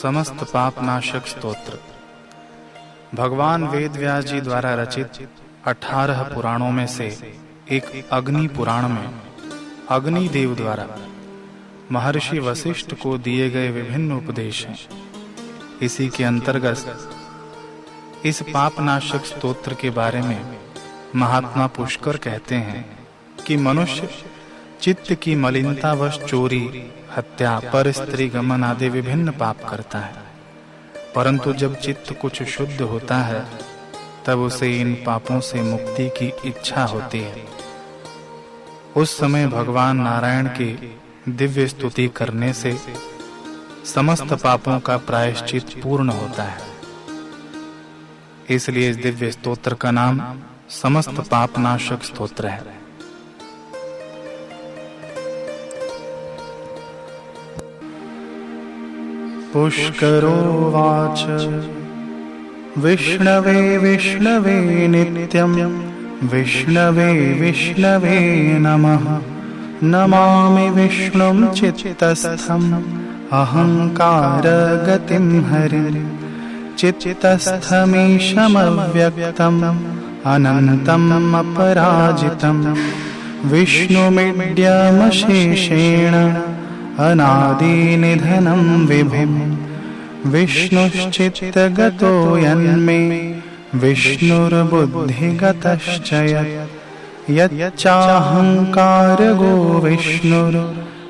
समस्त पापनाशक स्तोत्र। भगवान वेदव्यास जी द्वारा रचित 18 पुराणों में से एक अग्नि पुराण में अग्निदेव द्वारा महर्षि वशिष्ठ को दिए गए विभिन्न उपदेश हैं। इसी के अंतर्गत इस पापनाशक स्तोत्र के बारे में महात्मा पुष्कर कहते हैं कि मनुष्य चित्त की मलिनतावश चोरी, हत्या, पर स्त्री गमन आदि विभिन्न पाप करता है, परंतु जब चित्त कुछ शुद्ध होता है तब उसे इन पापों से मुक्ति की इच्छा होती है। उस समय भगवान नारायण की दिव्य स्तुति करने से समस्त पापों का प्रायश्चित पूर्ण होता है। इसलिए इस दिव्य स्तोत्र का नाम समस्त पापनाशक स्तोत्र है। पुष्करोवाच विष्णवे विष्णवे नित्यं विष्णवे विष्णवे नमः। नमामि विष्णुं चित्तस्थम् अहंकारगतिं हरिं। चित्तस्थमीशमव्यक्तम् अनन्तम् अपराजितं। विष्णुमिड्यमशेषेण अनादिनिधनं विभुं। विष्णुश्चित्तगतो यन्मे विष्णुर्बुद्धिगतश्च यच्चाहंकारगो विष्णुर्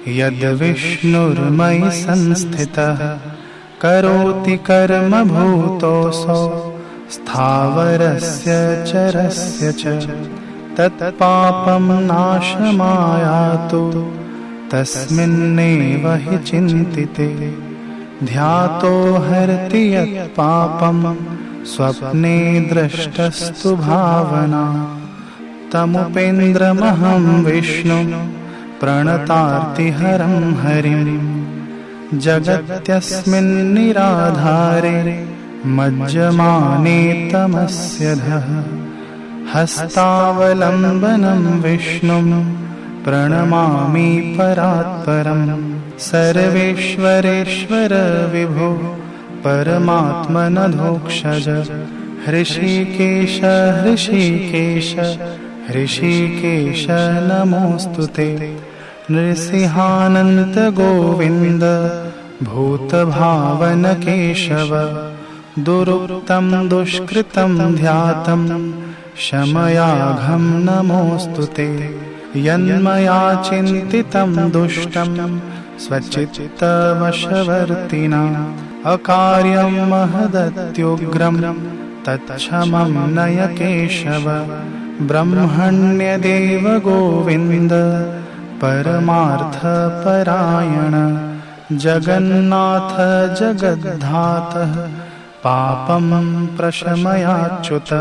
यद्विष्णुर्मयि संस्थितः। करोति कर्म भूतोऽसौ स्थावरस्य चरस्य च। तत्पापं नाशमायातु तस्मिन्नेव हि चिन्तिते। ध्यातो हरति यत्पापं स्वप्ने दृष्टस्तु भावना। तमुपेन्द्रमहं विष्णुं प्रणतार्तिहरं हरिं। जगत्यस्मिन्निराधारे मज्जमाने तमस्यधः। हस्तावलम्बनं विष्णुं प्रणमामि परात्परं। सर्वेश्वरेश्वर विभो परमात्मनधोक्षज। हृषीकेश हृषीकेश हृषीकेश नमोऽस्तुते। नृसिंहानन्त गोविन्द भूतभावन केशव। दुरुक्तं दुष्कृतं ध्यातं शमयाघं नमोऽस्तुते। यन्मया चिन्तितं दुष्टं स्वचित्तवशवर्तिना। अकार्यं महदत्युग्रं तत्क्षमं नय केशव। ब्रह्मण्यदेव गोविन्द परमार्थपरायण। जगन्नाथ जगद्धातः पापं प्रशमयाच्युत।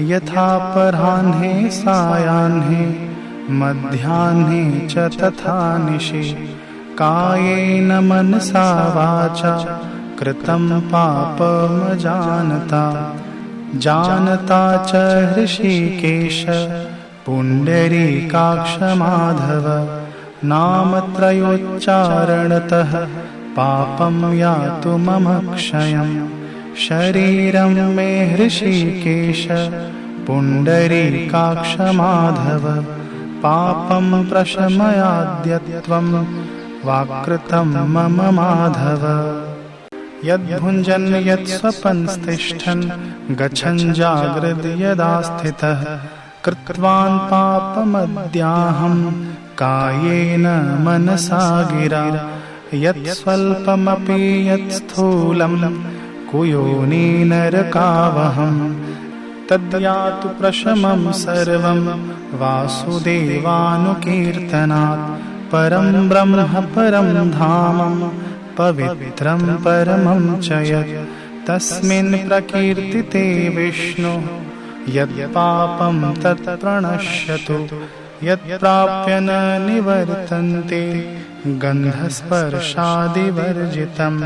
यथापराह्ने सायाह्ने मध्याह्ने च तथा निशि। कायेन मनसा वाचा कृतं पापमजानता। जानता च हृषीकेश पुण्डरीकाक्ष माधव। नामत्रयोच्चारणतः पापं यातु मम क्षयम्। शरीरं मे हृषीकेश पुण्डरीकाक्ष माधव। पापं प्रशमयाद्यत्वं वाक्कृतं मम माधव। यद्भुञ्जन् यत्स्वपन्स्तिष्ठन् गच्छन् जाग्रद् यदा स्थितः। कृतवान् पापमद्याहं कायेन मनसा गिरा। यत्स्वल्पमपि यत्स्थूलं कुयोनि नरकावहम्। तद्यातु प्रशमं सर्वं वासुदेवानुकीर्तनात्। परं ब्रह्म परं धाम पवित्रं परमं च यत्। तस्मिन् प्रकीर्तिते विष्णु यत्पापं तत् प्रणश्यतु। यत्प्राप्य न निवर्तन्ते गन्धस्पर्शादिवर्जितं।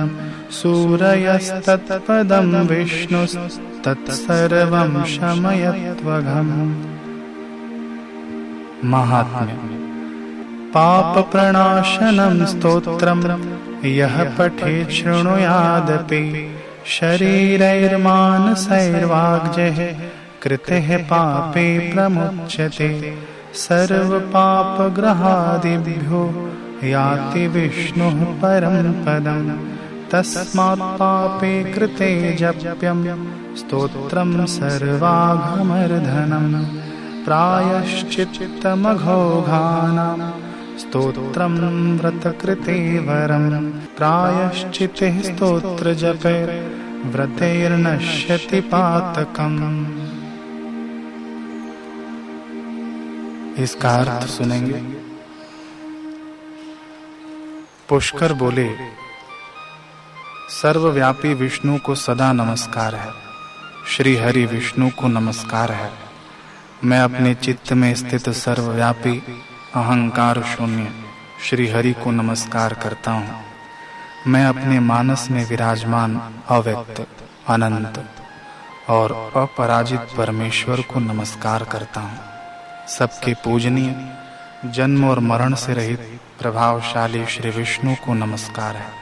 सूरयस्तत्पदं विष्णुस्तत्सर्वं शमयत्वघम्। महात्म्य। पाप प्रणाशनं स्तोत्रं यः पठेत् शृणुयादपि शरीरैर्मानसैर्वाग्जैः कृतेः पापे प्रमुच्यते सर्वपापग्रहादिभ्यो याति विष्णुः परं पदम् तस्मात् पापे कृते जप्यं स्तोत्रं सर्वाघमर्धनम् प्रायश्चित्तमघोघानां स्तोत्रं व्रतकृते वरम् प्रायश्चित्ते स्तोत्रजपे व्रतैर्नश्यति पातकम्। इसका अर्थ सुनेंगे। पुष्कर बोले, सर्वव्यापी विष्णु को सदा नमस्कार है, श्री हरि विष्णु को नमस्कार है। मैं अपने चित्त में स्थित सर्वव्यापी अहंकार शून्य श्री हरि को नमस्कार करता हूँ। मैं अपने मानस में विराजमान अव्यक्त, अनंत और अपराजित परमेश्वर को नमस्कार करता हूँ। सबके पूजनीय, जन्म और मरण से रहित प्रभावशाली श्री विष्णु को नमस्कार है।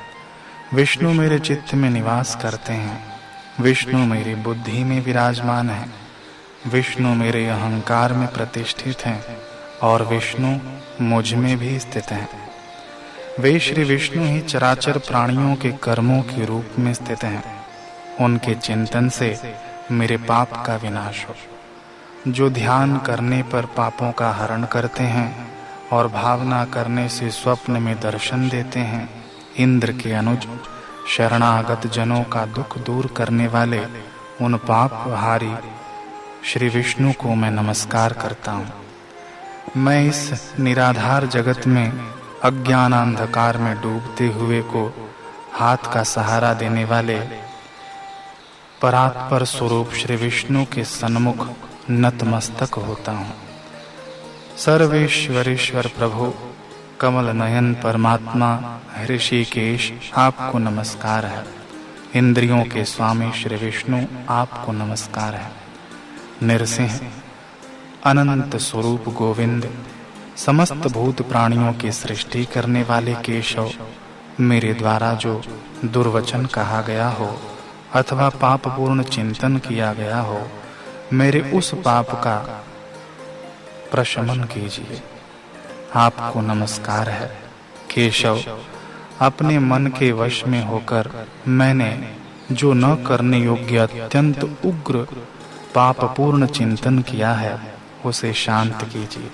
विष्णु मेरे चित्त में निवास करते हैं, विष्णु मेरी बुद्धि में विराजमान है, विष्णु मेरे अहंकार में प्रतिष्ठित हैं और विष्णु मुझ में भी स्थित हैं। वे श्री विष्णु ही चराचर प्राणियों के कर्मों के रूप में स्थित हैं। उनके चिंतन से मेरे पाप का विनाश हो। जो ध्यान करने पर पापों का हरण करते हैं और भावना करने से स्वप्न में दर्शन देते हैं, इंद्र के अनुज शरणागत जनों का दुख दूर करने वाले उन पापहारी श्री विष्णु को मैं नमस्कार करता हूँ। मैं इस निराधार जगत में अज्ञान अंधकार में डूबते हुए को हाथ का सहारा देने वाले परात्पर स्वरूप श्री विष्णु के सन्मुख नतमस्तक होता हूँ। सर्वेश्वरेश्वर प्रभु कमल नयन परमात्मा ऋषिकेश आपको नमस्कार है। इंद्रियों के स्वामी श्री विष्णु आपको नमस्कार है। नरसिंह अनंत स्वरूप गोविंद, समस्त भूत प्राणियों की सृष्टि करने वाले केशव, मेरे द्वारा जो दुर्वचन कहा गया हो अथवा पापपूर्ण चिंतन किया गया हो, मेरे उस पाप का प्रशमन कीजिए। आपको नमस्कार है। केशव, अपने मन के वश में होकर मैंने जो न करने योग्य अत्यंत उग्र पापपूर्ण चिंतन किया है, उसे शांत कीजिए।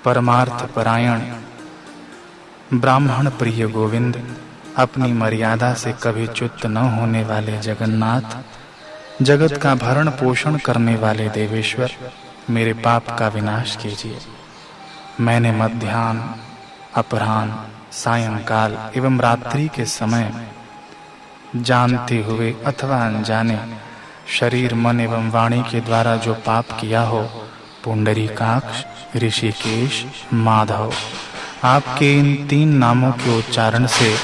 परमार्थ परायण ब्राह्मण प्रिय गोविंद, अपनी मर्यादा से कभी च्युत न होने वाले जगन्नाथ, जगत का भरण पोषण करने वाले देवेश्वर, मेरे पाप का विनाश कीजिए। मैंने मध्याह्न, अपराह्न, सायंकाल एवं रात्रि के समय जानते हुए अथवा अनजाने शरीर, मन एवं वाणी के द्वारा जो पाप किया हो, पुंडरीकाक्ष, ऋषिकेश, माधव, आपके इन 3 नामों के उच्चारण से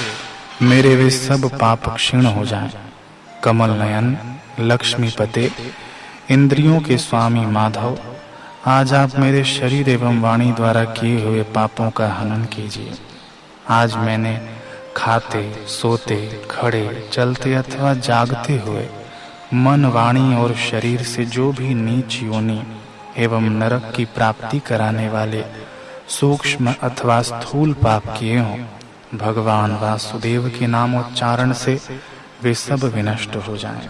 मेरे वे सब पाप क्षीण हो जाएं। कमल नयन, लक्ष्मीपते, इंद्रियों के स्वामी माधव, आज आप मेरे शरीर एवं वाणी द्वारा किए हुए पापों का हनन कीजिए। आज मैंने खाते, सोते, खड़े, चलते अथवा जागते हुए मन, वाणी और शरीर से जो भी नीच योनि एवं नरक की प्राप्ति कराने वाले सूक्ष्म अथवा स्थूल पाप किए हों, भगवान वासुदेव के नामोच्चारण से वे सब विनष्ट हो जाएं।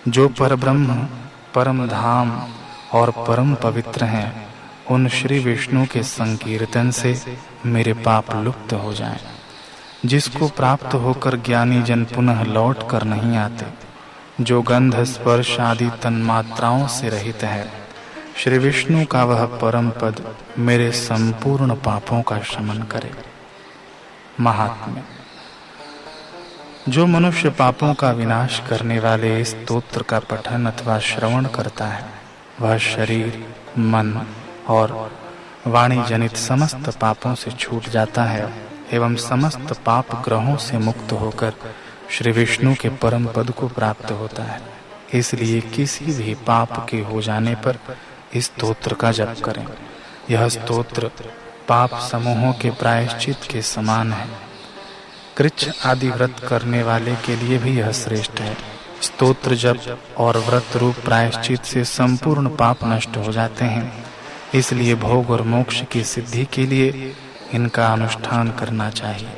जो परब्रह्म, परम धाम और परम पवित्र हैं, उन श्री विष्णु के संकीर्तन से मेरे पाप लुप्त हो जाएं। जिसको प्राप्त होकर ज्ञानी जन पुनः लौट कर नहीं आते, जो गंध, स्पर्श आदि तन्मात्राओं से रहित है, श्री विष्णु का वह परम पद मेरे संपूर्ण पापों का शमन करे। महात्म्य। जो मनुष्य पापों का विनाश करने वाले इस स्तोत्र का पठन अथवा श्रवण करता है, वह शरीर, मन और वाणी जनित समस्त पापों से छूट जाता है एवं समस्त पाप ग्रहों से मुक्त होकर श्री विष्णु के परम पद को प्राप्त होता है। इसलिए किसी भी पाप के हो जाने पर इस स्तोत्र का जप करें। यह स्तोत्र पाप समूहों के प्रायश्चित के समान है। कृच्छ आदि व्रत करने वाले के लिए भी यह श्रेष्ठ है। स्तोत्र जप और व्रत रूप प्रायश्चित से संपूर्ण पाप नष्ट हो जाते हैं। इसलिए भोग और मोक्ष की सिद्धि के लिए इनका अनुष्ठान करना चाहिए।